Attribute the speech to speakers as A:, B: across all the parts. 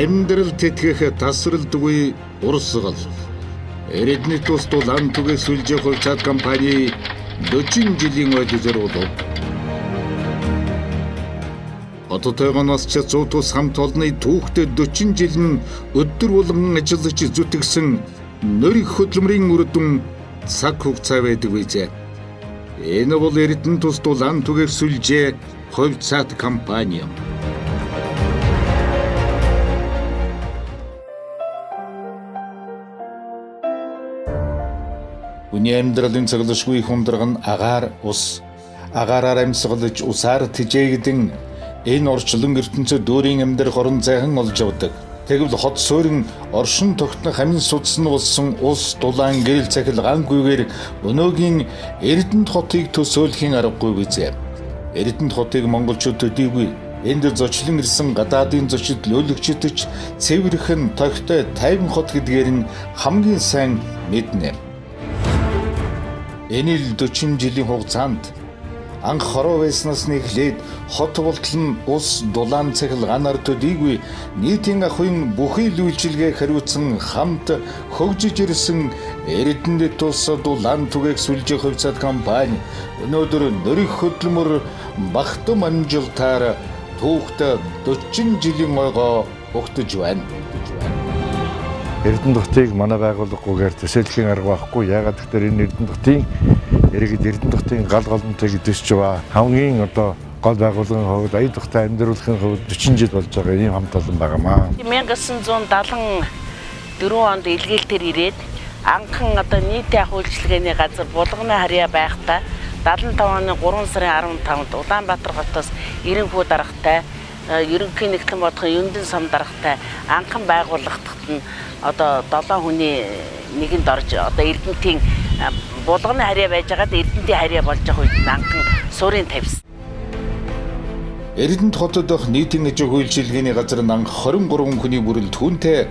A: Амьдрал тэтгэх тасралтгүй урсгал. Эрдэнэ тус дулаан түгээ сүлжээ хувьцаат компани 40 жилийн ойд зориулав. Одоотойгоноос ч 100 тус хамт олонны түүхтэй 40 жил нь өдөр болгон ажиллаж зүтгэсэн нөрийг хөдөлмөрийн үр дүн цаг хугацаа байдаг биз. Энэ бол Эрдэнэ тус дулаан түгээ сүлжээ хувьцаат компани. Хүний амьдралын цаглашгүй хүндрэг нь агаар ус. Агаараар амьсгалж усаар тэжээгдэн энэ орчлон ертөнцөд өөрийн амьдрах орон зайхан олж явдаг. Тэгвэл хот суурин оршин тогтнох амин судсан болсон ус дулаан гэрэл цахилгаангүйгээр өнөөгийн Эрдэнэт хотыг төсөөлхийн аргагүй биз. Эрдэнэт хотыг монголчууд төдийгүй энд зочлон ирсэн гадаадын зочид лөөлөгчдөж цэвэрхэн тогтой тайван хот гэдгээр нь хамгийн сайн мэднэ. Энэ л 40 жилийн хугацаанд анх хороо байснаас эхлээд хот болтол нь ус дулаан цахилгаанаар төдийгүй нийтийн ахуйн бүхий л үйлчилгээ хариуцсан хамт хөгжиж ирсэн Эрдэнэт тус дулаан түгээх сүлжээ хувьцаат компани өнөөдөр нөрийг хөдөлмөр багтам амжилтаар түүхтэй 40 жилийн ойгоо угтаж байна.
B: Эрдэнэт хотыг манай байгууллагагүйгээр төсөөлхийн арга байхгүй. Яагаад гэвэл энэ Эрдэнэт хотын иргэд Эрдэнэт хотын гал голомтыг төсөж байгаа. Хамгийн гол байгууллагын хувьд ая тухтай амьдруулахын хувьд 40 жил болж байгаа ийм хамт олон байгаамаа.
C: 1974 онд илгээлтээр ирээд анхан нийтийн ах үйлчилгээний газар Булганы харьяа байхдаа 75 оны 3 сарын 15-нд Улаанбаатар хотоос 90 фут даргатай ерөнхий нэгтлэн бодохын Юндэн сам даргатай анхан байгууллагт нь 7 хүний нэгэнд орж Эрдэнэтийн Булганы харьяа байж байгаад Эрдэнэтийн харьяа болж байгаа үед анхан суурийн тавьсан.
A: Эрдэнэт хотод дох нийтийн аж ахуй үйлчилгээний газар анх 23 хүний бүрэлд хүнтэй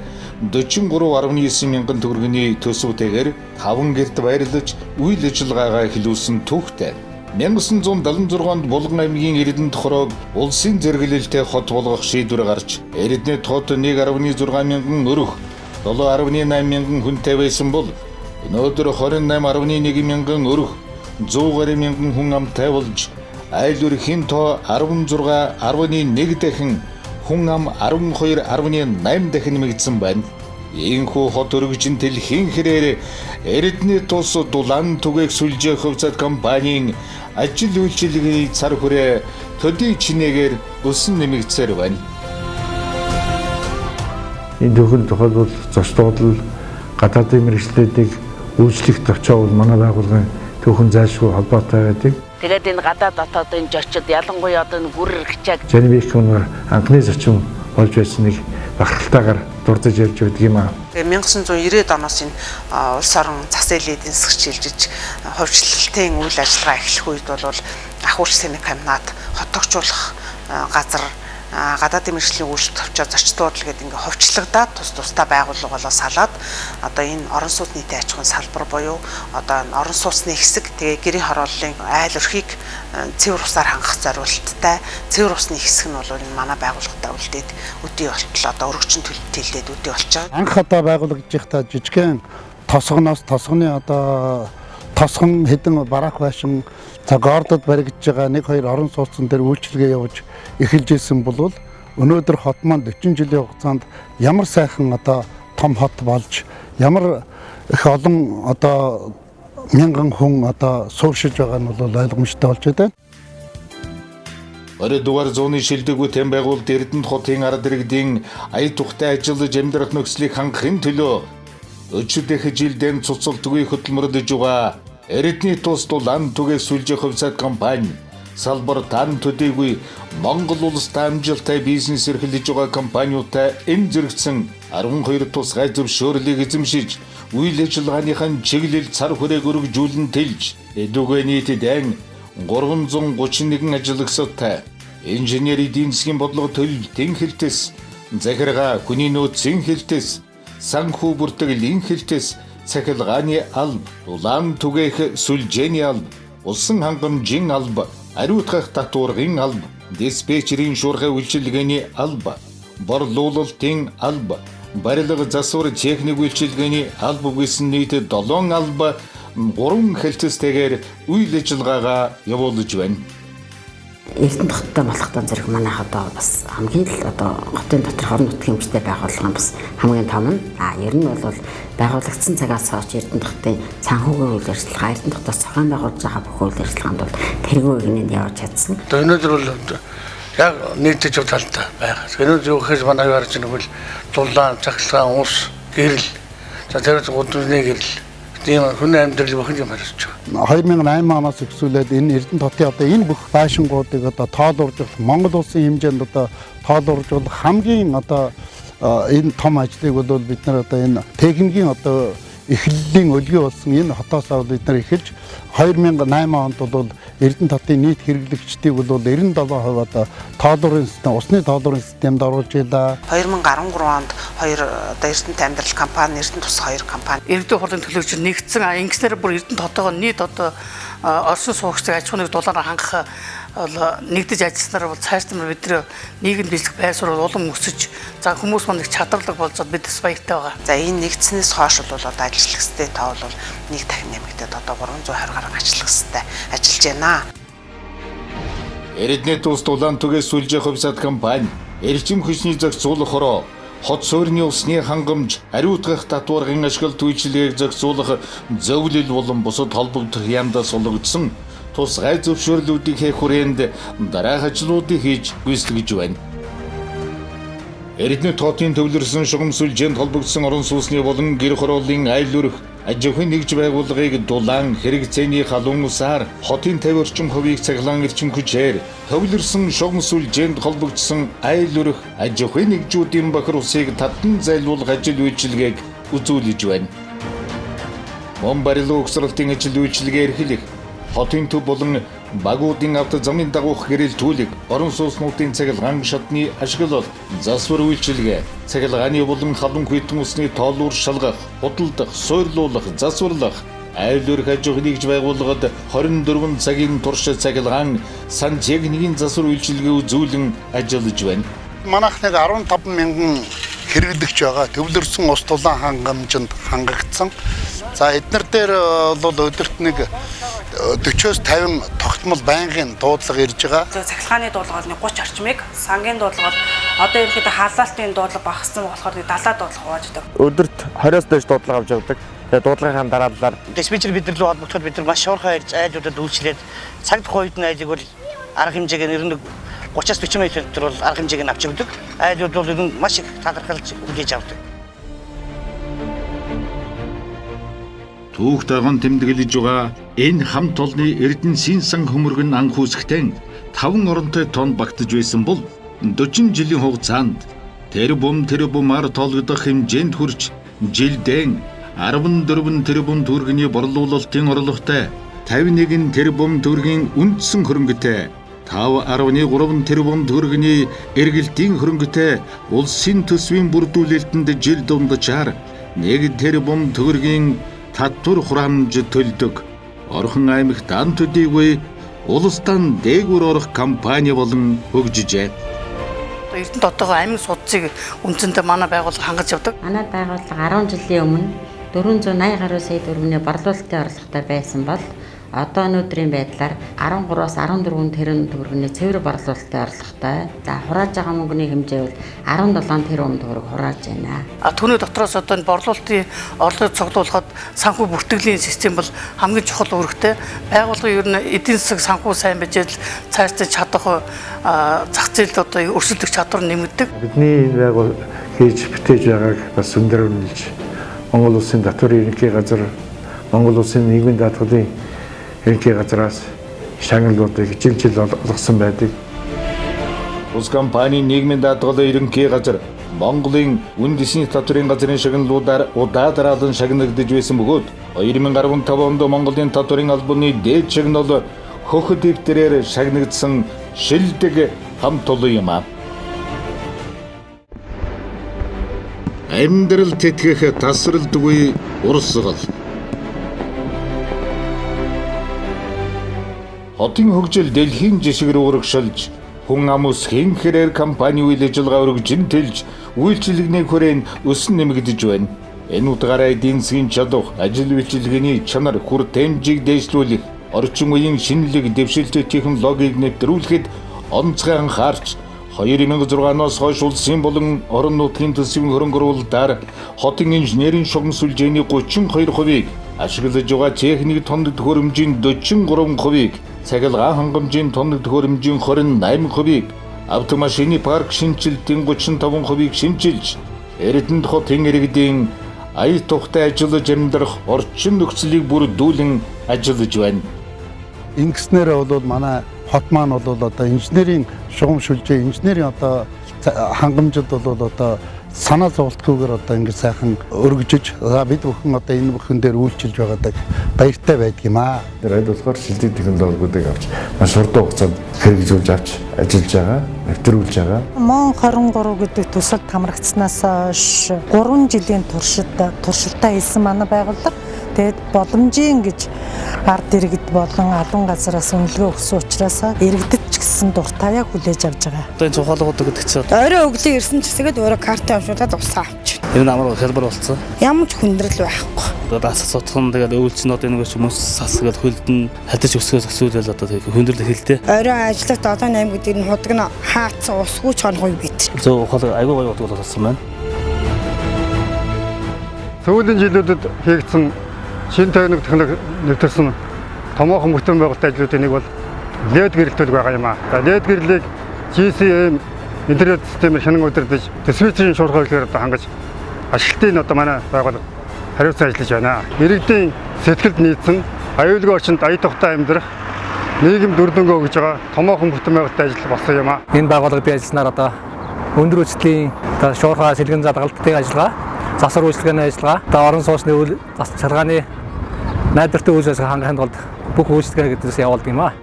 A: 43.9 мянган төгрөгийн төсвөтэйгээр 5 гэрт байрлаж үйл ажиллагаагаа эхлүүлсэн түүхтэй. 1976 онд Булган аймгийн Эрдэнэт хорог улсын зэрэглэлтэй хот болгох шийдвэр гарч Эрдэнэт хот 1.6 мянган өрх 7.8 мянган хүнтэй байсан бол өнөөдөр 28.1 мянган өрх 100 мянган хүн амтай болж айл өрхийн тоо 16.1 дахин хүн ам 12.8 дахин нэмэгдсэн байна. Ийхүү хот өргөжин дэлхийн хэрээр Эрдэнэт тус дулаан түгээх сүлжээ хувьцаат компанийн ажил үйлчилгээний цар хүрээ төдий чинээгээр өсөн нэмэгдсээр байна.
B: Энэ төхөнд тохиолдол зочдод гадаадын мэргэжлүүдийг үйлчлэх төвчөө бол манай байгууллагын төхөн зайлшгүй холбоотой байдаг.
C: Тэгээд энэ гадаад дотоодын зочид ялангуяа гүр хичээг
B: Женевик өнөр анхны зочин болж байсныг бахархалтайгаар дурдж явж байдаг юм аа.
D: 1990-ад оноос энэ улс орон засгийн эдийн засгч шилжиж хувьчлалтын үйл ажиллагаа эхлэх үед бол ахуйч сэнэг комбинат хотогчуулах газар гадаадын мэргэжлийн үйлчлэл төвчөө зочдууд л гэдэг ингээ хувьчлагдаад тусдаа байгууллага болоо салаад энэ орон сууц нийтийн аж ахуйн салбар буюу орон сууцны хэсэг тэгээ гэрийн хорооллын айл өрхийг цэвэр усаар хангах зорилттой цэвэр усны хэсэг нь бол энэ манай байгууллагатай үлдээд өдий болтол өргөчн төлөлтөд өдий болж байгаа.
E: Анх байгуулагдж байхдаа жижигхэн тосгоноос тосгоны тосгон хэдэн бараах байшин гордод баригдж байгаа 1-2 орон сууцсан дээр үйлчилгээ явуулж эхэлж ирсэн бол өнөөдөр хот маань 40 жилийн хугацаанд ямар сайхан том хот болж ямар их олон мянган хүн сууршиж байгаа нь бол ойлгомжтой болж байна.
A: Орой дугаар зууны шилдэггүй тэм байгуулалт Эрдэнэт хотын ард иргэдийн ая тухтай ажиллаж амьдрах нөхцөлийг хангахын төлөө өчигдөр жилдэн цуцалтгүй хөдөлмөрлөж байгаа Эрдэнэт тус дулаан түгээх сүлжээ хувьцаат компани салбар тань төдийгүй Монгол улстай амжилттай бизнес эрхлэж байгаа компаниудтай энэ зэрэгцэн 12 тусгай зөвшөөрлийг эзэмшиж үйл ажиллагааныхаа чиглэл цар хүрээг өргөжүүлэн тэлж эдүгэ нийтэд 331 ажиллагчтай инженер эдийн засгийн бодлого төлөлтийн хэлтэс захиргаа хүний нөөцийн хэлтэс санхүү бүртгэлийн хэлтэс цахилгааны алба дулаан түгээх сүлжээний алба улсын хангамжийн алба ариутгах татваргын алба диспетчерийн шуурхай үйлчилгээний алба борлуулалтын алба, барилга засвар техник үйлчилгээний алба гэсэн нийт 7 алба 3 хэлтстэйгээр үйл ажиллагаагаа явуулж байна.
F: Эрдэнэ хоттой болохтой зэрэг манайх одоо бас хамгийн л одоо хотын дотор хорон нутгийн хэмжээтэй байгууллага бас хамгийн том нь. Ер нь бол байгуулагдсан цагаас хойш Эрдэнэ хотын санхүүгийн үйл ажиллагаа, Эрдэнэ хотоос зохион байгуулж байгаа бүх үйл ажиллагаанд бол тэргүй игнэнд явж чадсан.
G: Одоо өнөөдөр бол яг нийтж талтай байгаа. Өнөөдөр юу гэхээр манай гарч ирэх бол дулаан, цахилгаан, ус, гэрэл, за тэр гудны гэрэл тийм хүн амьдрал бүх юм харьж байгаа.
E: 2008 оноос эхлүүлээд энэ Эрдэнэ хотын одоо энэ бүх байшингуудыг одоо тоолууржуулах, Монгол улсын хэмжээнд одоо тоолууржуулах хамгийн одоо энэ том ажлыг бол бид нар одоо энэ техникийн одоо эхлэлийн өлгий болсон энэ хотоос бид нар эхэлж 2008 онд бол Эрдэнэ хотын нийт хэрэглэгчдийг бол 97% одоо тоолуурын систем, усны тоолуурын системд оруулж илаа.
D: 2013 онд хоёр одоо Эрдэнэт амьдрал компани, Эрдэнэт тус хоёр компани
H: Иргэдийн хурлын төлөөлөгч нэгдсэн ингэснээр бүр Эрдэнэт хотоогоо нийт одоо оршин суугчдыг аж ахуйн дулаараа хангах нэгдэж ажилласнаар бол цаашдаа бидний нийгэм бэлтгэх байсвар улам өсөж за хүмүүс маань их чадварлаг болцоод бид бас баяртай байгаа.
D: За энэ нэгдснээс хойш бол одоо ажиллагчдын тоо бол нэг дахин нэмэгдээд одоо 320 гаруй ажиллагчтай ажиллаж байна.
A: Эрдэнэт улс дулаан түгээс сүлжээ хувьсаад компани эрчим хүчний зохицуулахороо хот суурины усны хангамж, ариутгах татваргын ашиглалт үйлчилгээг зохицуулах зөвлөл болон бусад холбогдох яамдаас сулгагдсан тусгай зөвшөөрлүүдийг хийх хүрээнд дараах ажлуудыг хийж гүйцэтгэж байна. Эрдэнэт хотын төвлөрсөн шугам сүлжээнд холбогдсон орон сууцны болон гэр хорооллын айл өрх аж ахуйн нэгж байгууллагыг дулаан хэрэгцээний халуун усаар хотын 50 орчим хувийг цахилгаан эрчим хүчээр төвлөрсөн шугам сүлжээнд холбогдсон айл өрх аж ахуйн нэгжүүдийн бохир усыг татан зайлуулах ажил үйлчилгээг үзүүлж байна. Мөн барилга угсралтын ажил үйлчилгээ эрхлэх хотын төв болон багуудын авто замын дагуух гэрэлтүүлэг, орон сууцнуудын цахилгаан шатны ашиглал, засвар үйлчилгээ, цахилгааны болон халуун хүйтэн усны тоолуур шалгах, худалдах, суурлуулах, засварлах, айл өрх аж ахуйн нэгж байгууллагад 24 цагийн турш цахилгаан сан техникийн засвар үйлчилгээ үзүүлэн ажиллаж байна.
E: Манайх нэг 15 мянган хэрэглэгч байгаа. Төвлөрсөн ус дулаан хангамжинд хангагдсан. За эднэр дээр бол өдөрт нэг 40-50 тогтмол байнгын дуудлага ирж байгаа.
I: Цахилгааны дуудлага бол 30 орчмыг, сангийн дуудлага бол одоо ерөнхийдөө халаалтын дуудлага багассан болохоор 70 дуудлага хувааж байгаа.
J: Өдөрт 20-оос дээш дуудлага авч явдаг. Тэгээд дуудлагын дараалалаар
G: Диспетчер бид нар рүү холбогдоход бид нар маш шуурхай ирж айлуудад үйлчлээд цаг тухайн үед нь айлыг бол арга хэмжээг нь ер нь 30-аас 40 мянган төгрөг бол арга хэмжээг нь авч өгдөг. Айлууд бол ер нь маш их талархалж хүлээж авдаг.
A: Түүх тагон тэмдэглэж байгаа энэ хамт олонны Эрдэнэ Син сан хөмөргөн анх үүсгэхдээ 5 оронтой тонн багтаж байсан бол 40 жилийн хугацаанд тэрбумаар тоологдох хэмжээнд хүрч жилдээ 14 тэрбум төгрөгийн борлуулалтын орлоготой 51 тэрбум төгрөгийн үндсэн хөрөнгөтэй 5.3 тэрбум төгрөгийн эргэлтийн хөрөнгөтэй улсын төсвийн бүрдүүлэлтэнд жил дундчаар 1 тэрбум төгрөгийн татвар хураамж төлдөг. Орхон аймагт ан төдийгүй улстан дээгүүр орох компани болон хөгжижээ.
H: Эрдэнэт хотоогоо амин судцыг үндсэндээ манай байгууллага хангаж явдаг.
F: Манай байгууллага 10 жилийн өмнө 480 гаруй сая төгрөгийн борлуулалтын орлоготой байсан бол одоо өнөөдрийн байдлаар 13-аас 14 тэрбум төгрөгийн цэвэр борлуулалтын орлоготой. За хурааж байгаа мөнгөний хэмжээ бол 17 тэрбум төгрөг хурааж байна.
H: Түүний дотроос одоо энэ борлуулалтын орлогыг цуглуулахад санхүү бүртгэлийн систем бол хамгийн чухал үүрэгтэй. Байгууллага ер нь эдийн засаг санхүү сайн байж л цаашдаа чадах зах зээлд одоо өрсөлдөх чадвар нэмэгддэг.
B: Бидний энэ байгуул хийж бүтээж байгааг бас өндөр үнэлж Монгол улсын татварын ерөнхий газар, Монгол улсын нийгмийн даатгалын ерөнхий газраас шагналуудыг жил олгосон байдаг.
A: Ус компани нийгмийн даатгалын ерөнхий газар Монголын үндэсний татварын газрын шагналуудаар удаа дараалан шагнагдж байсан бөгөөд 2015 онд Монголын татварын албаны дээд шагнал хөх дэвтэрээр шагнагдсан шилдэг хамт олон юм аа. Амьдрал тэтгэх тасралтгүй урсгал. Хотын хөгжил дэлхийн жишг рүү урагшилж хүн амус хэн хэрээр компани үйл ажиллагаа өргөжин тэлж үйлчилгээний хүрээнд өсөн нэмэгдэж байна. Энэ утгаараа эдийн засгийн чадвар, ажил үйлчилгээний чанар, хүр тамжийг дээшлүүлэх, орчин үеийн шинэлэг дэвшилт технологиг нэвтрүүлэхэд онцгой анхаарч 2006-оос хойш улсын болон орон нутгийн төсвийн хөрөнгө оруулалтаар хотын инженерийн шугам сүлжээний 32%-ийг, ашиглаж байгаа техник тоног төхөөрөмжийн 43%-ийг, цахилгаан хангамжийн тоног төхөөрөмжийн 28%-ийг, автомашины парк шинжилтийн 35%-ийг шинжилж, Эрдэнэт хотын иргэдийн ая тухтай ажиллаж амьдрах орчин нөхцөлийг бүрдүүлэн ажиллаж байна.
E: Ингэснээр бол манай хот маань бол одоо инженерийн шугам шүлжээ, инженерийн одоо хангамжид бол одоо санаа зовлтгүйгээр одоо ингэ сайхан өргөжөж бид бүхэн одоо энэ бүхэн дээр үйлчилж байгааг баяртай байдаг юм аа.
B: Тэр болохоор шилдэг технологиудыг авч маш хурдан хугацаанд хэрэгжүүлж авч ажиллаж байгаа, нэвтрүүлж байгаа.
K: Мон 23 гэдэг төсөлд хамрагдсанаас хойш 3 жилийн туршилтаа хийсэн манай байгууллага тэгээд боломжийн гэж ард иргэд болон албан газараас үнэлгээ өгсөн учраас иргэдэд ч гэсэн дуртаяа хүлээж авч байгаа.
H: Одоо энэ цухалгууд гэдэг чинь
K: Орой өглөө ирсэн ч гэсэгээд өөрөө карта авшуулаад усаа авч.
H: энэ амар хэлбэр болсон.
K: Ямар ч хүндрэл байхгүй.
H: Одоо дасах сутхан тэгээд өвөлчнүүд энэ хүмүүс сасгаад хөлдөн хадаж өсгөөс өсвөл одоо хүндрэл хэлтэй.
K: Орой ажиллагт одоо 8 гэдэг нь худаг нь хаацсан усгүй ч хонхой бит.
H: Зөв хол айгүй гоё утга болсон байна.
E: Сүүлийн жилүүдэд хийгдсэн шинэ техник нэвтэрсэн томоохон бүтээн байгуулалт ажлуудын нэг бол LED гэрэлтүүлэг байгаа юм аа. LED гэрлийг GCM интернет системээр хянан удирдах дистрибьюторын шуурхай хэлээр одоо хангаж ажилтны одоо манай байгууллага хариуцсан ажиллаж байна. Иргэдийн сэтгэлд нийцсэн аюулгүй орчинд ая тухтай амьдрах нийгэм дүрдөнгөө өгж байгаа томоохон бүтээн байгуулалт ажил болсон юм аа.
L: Энэ байгууллага бий ажилласнаар одоо өндөр хүчлийн шуурхай сэлгэн задгалтын ажиллагаа, засвар үйлчилгээний ажиллагаа, одоо орон сууцны үйл чаргааны найдвартай үйл ажиллагаа хангахын тулд бүх үйлчилгээ гэдэгс явуулдаг юм аа.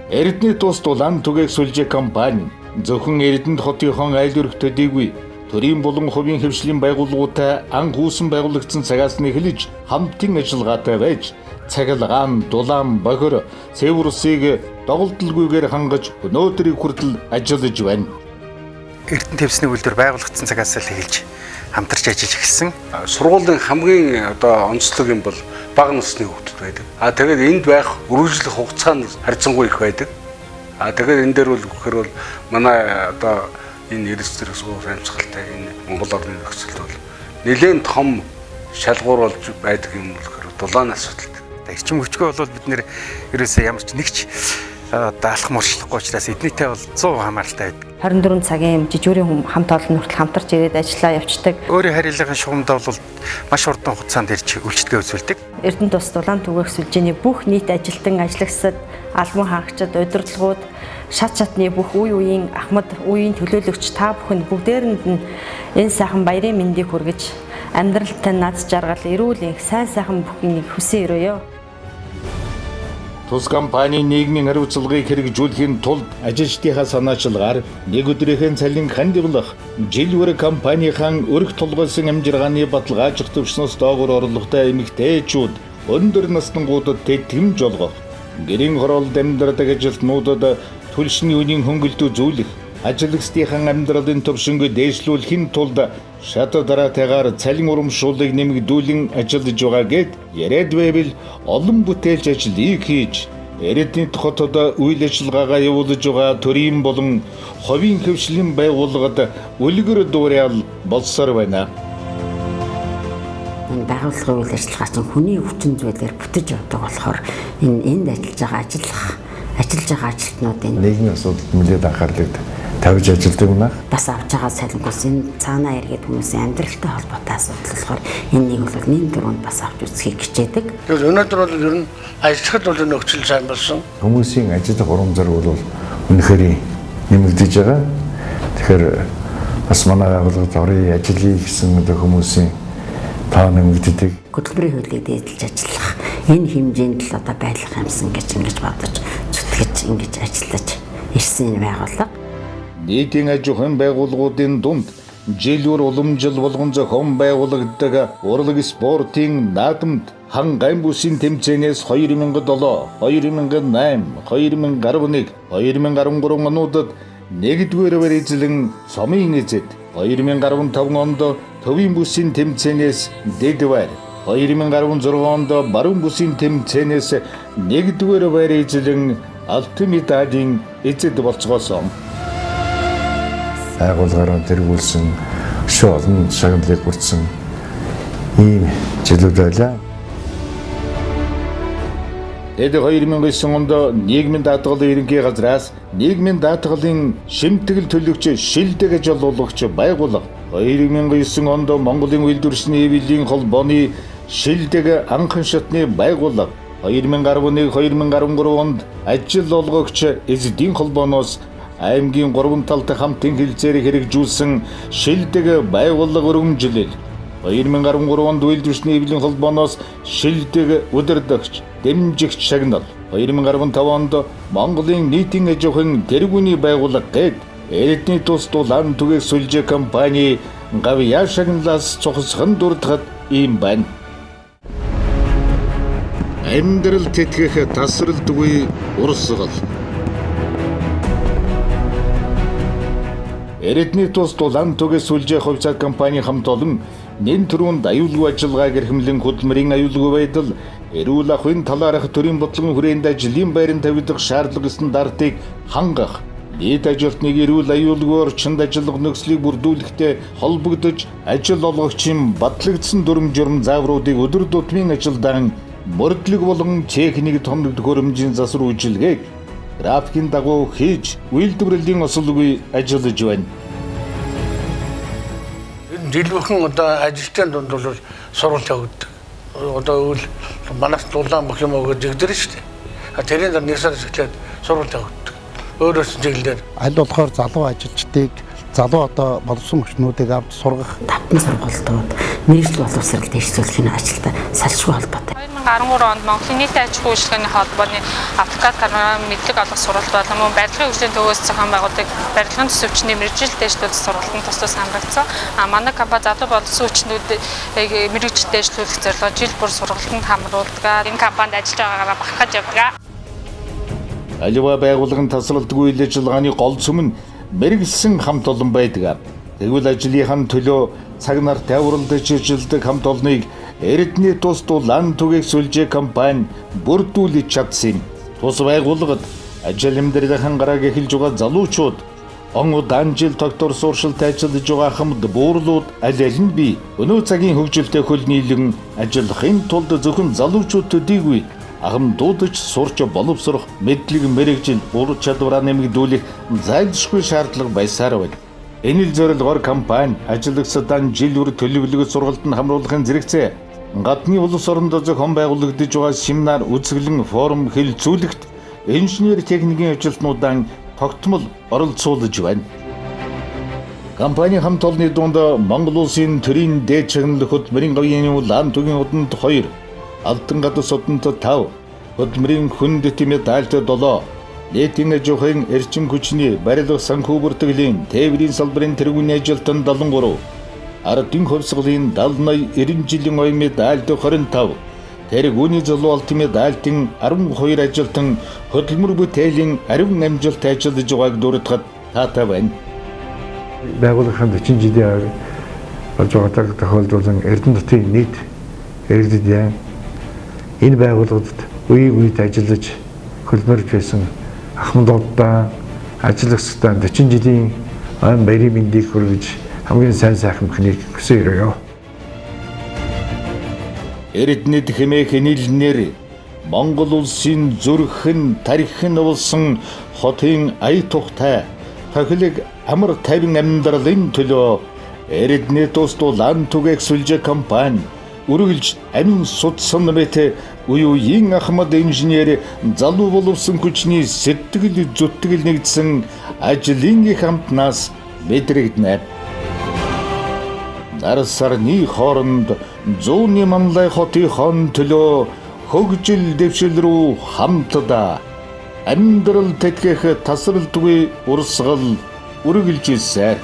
A: Эрдэнэт тус дулаан түгээх сүлжээ компани зөвхөн Эрдэнэт хотынхон айл өрх төдийгүй төрийн болон хувийн хэвшлийн байгууллагуудтай анх үүсэн байгуулагдсан цагаас нь эхэлж хамтын ажиллагаатай байж цахилгаан, дулаан, бохир, цэвэр усыг доголдолгүйгээр хангаж өнөөдрийг хүртэл ажиллаж байна.
M: Эрдэнэт хэвсний үйлдвэр байгуулагдсан цагаас л эхэлж хамтарч ажиллаж эхэлсэн. Сургуулийн хамгийн одоо онцлог юм бол бага насны хүүхдүүд байдаг. Тэгээд энд байх үргэлжлэх хугацаа нь харьцангуй их байдаг. Тэгээд энэ дээр бол гэхээр бол манай одоо энэ эрдэс зэрэг сургууль амьсгалтай энэ Монгол орны нөхцөлд бол нэлээд том шалгуур болж байдаг юм болохоор дулаан асуудал. Эрчим хүчгүй бол бид нэр ерөөсөө ямар ч нэгч даалах мөрчлөхгүй учраас эднийтэй бол 100% хамааралтай байдаг.
F: 24 цагийн жижигүүрийн хамт олон хүртэл хамтарч ирээд ажиллаа явцдаг.
M: Өөрийн харьяалагын шугамдаа бол маш хурдан хугацаанд ирж үйлчлэгээ үзүүлдэг.
F: Эрдэнэт тус дулаан түгээх сүлжээний бүх нийт ажилтан ажлагчид, албан хаагчид, удирдлагууд, шат шатны бүх үе үеийн ахмад үеийн төлөөлөгч та бүхэнд бүгдээрэнд нь энэ сайхан баярын мэндийг хүргэж амьдралтай наз жаргал, эрүүл энх, сайн сайхан бүхнийг хүсэн өрөөё.
A: Тус компани нийгмийн хариуцлагыг хэрэгжүүлэхийн тулд ажилчдынхаа санаачилгаар нэг өдрийнхээ цалин хандивлах жил бүр компанийн өрх тулгуурласан амжиргааны баталгаажих төвчнөөс доогуур орлоготой эмэгтэйчүүд өндөр настангуудад тэтгэмж олгох, гэрийн хороолд амьдрадаг ажилтнуудад түлшний үнийн хөнгөлт үзүүлэх, ажиглагчдын амьдралын төвшинг дээшлүүлэхийн тулд шат дараатайгаар цалин урамшууллыг нэмэгдүүлэн ажиллаж байгаа гэд яриад байвал олон бүтээлч ажлыг хийж Эрдэнэт хотод үйл ажиллагаагаа явуулж байгаа төрийн болон хувийн хэвшлийн байгууллагад үлгэр дуурайл болсоор байна.
F: Энэ байгууллагын үйл ажиллагаа чинь хүний өвчин зүйлээр бүтэж явдаг болохоор энд ажиллаж байгаа ажилтнуудын
B: нийгмийн асуудалд нэлээд анхаарлыг тавьж ажилладаг юм аа.
F: Бас авч байгаа салангуус энэ цаанаа эргээд хүмүүсийн амьдралтай холбоотой асуудал болохоор энэнийг бол нийгэм дөрөнд бас авч үзхийг хичээдэг.
G: Тэгэхээр өнөөдөр бол ер нь ажиллахад бол нөхцөл сайн болсон.
B: Хүмүүсийн ажиллах урам зориг бол үнэхээр нэмэгдэж байгаа. Тэгэхээр бас манай байгууллагад орой ажиллая гэсэн хүмүүсийн тоо нэмэгддэг.
F: Хөтөлбөрийн хуулийг дээдлж ажиллах энэ хэмжээнд л одоо байлах юмсан гэж бодож зүтгэж ингэж ажиллаж ирсэн байгууллага.
A: Нийтийн аж ахуйн байгууллагуудын дунд жилүүр уламжил болгон зохион байгуулагддаг урлаг спортын наадамд Хангайн бүсийн тэмцээнээс 2007, 2008, 2011, 2013 онуудад нэгдүгээр эзлэн Сомын эзэд 2015 онд төвийн бүсийн тэмцээнээс дэгдвэр 2016 онд баруун бүсийн тэмцээнээс нэгдүгээр байр эзлэн алтын медалийн эзэд болцгоосон.
B: Байгууллагаараа тэргүүлсэн өшөө олон шагналыг бүрдсэн ийм жилүүд байлаа.
A: Тэд 2009 онд нийгмийн даатгалын ерөнхий газраас нийгмийн даатгалын шимтгэл төлөвч шилдэг ажил олгогч байгуулга 2009 онд Монголын үйлдвэрчний хэвлэлийн холбооны шилдэг анхан шатны байгуулга 2011-2013 онд ажил олгогч эзэдийн холбооноос аймгийн 3 талд хамтын хилцээр хэрэгжүүлсэн шилдэг байгууллага өргөмжлөл 2013 онд үйлдвэрчний хэвлэлийн холбооноос шилдэг удирдагч дэмжигч шагнал 2015 онд Монголын нийтийн аж ахуйн тэргүүний байгууллага гээд эрдний тус дулаан түгээх сүлжээ компани гавьяа шагналаас цогцхон дурдахад ийм байна. Амьдрал тэтгэх тасралтгүй урсгал. Эрдний тус дулаан түгээх сүлжээ хувьцаат компани хамт олон нэн төрөнд аюулгүй ажиллагааг эрхэмлэн хөдөлмөрийн аюулгүй байдал, эрүүл ахуйн талаарх төрийн бодлогын хүрээнд ажлын байранд тавигдах шаардлага стандартыг хангах, нийт ажилтныг эрүүл аюулгүй орчинд ажиллах нөхцөлийг бүрдүүлэхтэй холбогдож ажил олгогчийн батлагдсан дүрм журам заавруудыг өдөр тутмын ажилдаан мөрдлөг болон техник томногд хөрөмжийн засвар үйлчилгээг графикийн дагуу хийж үйлдвэрлэлийн осолгүй ажиллаж байна.
G: Жил бүхэн одоо ажилтны дунд бол сурвалж явагддаг. Одоо үл манайх дулаан бүх юм өгöd жигдэр шүү дээ. Тэрийн дар нэг сар эхлээд сурвалж явагддаг. Өөрөөс чиглэлээр
E: аль болохоор залуу ажилчдыг залуу одоо болсон хүчнүүдийг авч сургах
F: татны сургалтууд мэргэжил боловсрол дэвшүүлэхийн ажилтай салшгүй холбоотой.
N: 2013 онд Монголын нийтийн аж ахуйн үйлчилгээний холбооны автокад камера мэдлэг олох сургалт болон мөн барилгын хөгжлийн төвөөс зохион байгуулдаг барилгын төсөвчний мэргэжил дэвшлүүлэх сургалтанд тусдаас хамрагдсан. Манай компани залуу боловсон хүчнүүдийг мэргэжил дэвшлүүлэх зорилгоор жил бүр сургалтанд хамруулдаг. Энэ компанид ажиллаж байгаагаараа бахархаж явдаг.
A: Аливаа байгууллагын тасралтгүй үйл ажиллагааны гол сүм нь мэргэжсэн хамт олон байдаг. Тэгвэл ажлынхаа төлөө цаг нар тайварлаж ажилладаг хамт олныг эрдний тус дулаан түгээх сүлжээ компани бүрдүүлж чадсан юм. Тус байгууллагад ажил амьдралын гарааг эхэлж байгаа залуучууд он удаан жил доктор сууршилт ажиллаж байгаа хамт буурлууд аль аль нь бий. Өнөө цагийн хөгжилтэй хөл нийлэн ажиллахын тулд зөвхөн залуучууд төдийгүй ахам дуудаж сурч боловсрох мэдлэг мэрэгжил ур чадвараа нэмэгдүүлэх зайлшгүй шаардлага байсаар байна. Энэ л зорилгоор компани ажиллагчдаа жил бүр төлөвлөгөө сургалтанд хамруулахын зэрэгцээ гадны улс оронд зохион байгуулагдаж байгаа семинар, үзэсгэлэн, форум хэлэлцүүлэгт инженер техникийн ажилтнуудаа тогтмол оролцуулж байна. Компани хамт олонны дунд Монгол улсын төрийн дээд чагнал хөдөлмөрийн говийн улаан түгийн удамд 2, алтан гадас удамд 5, хөдөлмөрийн хүнд медальт 7, нийтийн аж ахуйн эрчим хүчний барилга санхүү бүртгэлийн тээврийн салбарын тэргүүний ажилтан 73, ардын хувьсгалын 70-90 жилийн оюун медальт 25, тэргүүний залуу медальтын 12 ажилтан хөдөлмөр бүтээлийн ариун амжилт ажиллаж байгааг дурдахад таатай байна.
B: Байгууллагын 40 жилийн болж байгаа тохиолдуулан Эрдэнэтийн нийт иргэдэд яан энэ байгууллагад үед ажиллаж хөлмөрж байсан ахмадуудаа ажиллагчдаа 40 жилийн ан баярын мэндийг хүргэж хамгийн сайн сайхан хүнийг хүсэж ирээ.
A: Эрдэнэт хэмээх нийлнээр Монгол улсын зүрхэн тарихын болсон хотын ая тухтай тохилог амар тайван амьдралын төлөө Эрдэнэт тус дулаан түгээх сүлжээ компани үргэлж амин судсан мэт үеийн Ахмад инженер залуу боловсон хүчний сэтгэл зүтгэл нэгдсэн ажлын хамтнаас мэдрэгдэнэ. Нар сарны хооронд зүүнний Манлай хотын төлөө хөгжил дэвшил рүү хамтдаа амьдрал тэтгэх тасралтгүй урсгал үргэлжилсэн.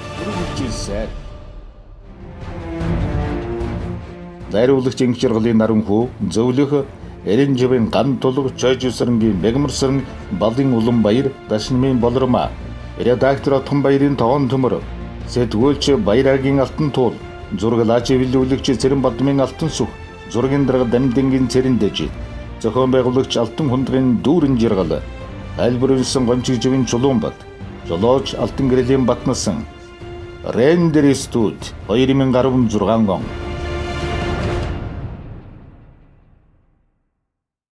A: найруулагч ангич жаргалын наранхуу зөвлөх эрен живэн ган тулг чойжсэрнгийн мегмэрсэн балын улан баяр дашнмын болромаа редактор Отхон баярын тоон төмөр сэтгүүлч Баярагийн алтан туул зурглаач эвлүүлэгч Цэрэн Бадмын алтан сүх зургийн дарга Дамдингийн цэрэн дэжид зохион байгуулагч Алтан хундрын дүүрэн жаргал альбрынсан гомчиг живэн чулуунбат жолооч Алтан гэрлийн Батнасан Рендер студ 2016 он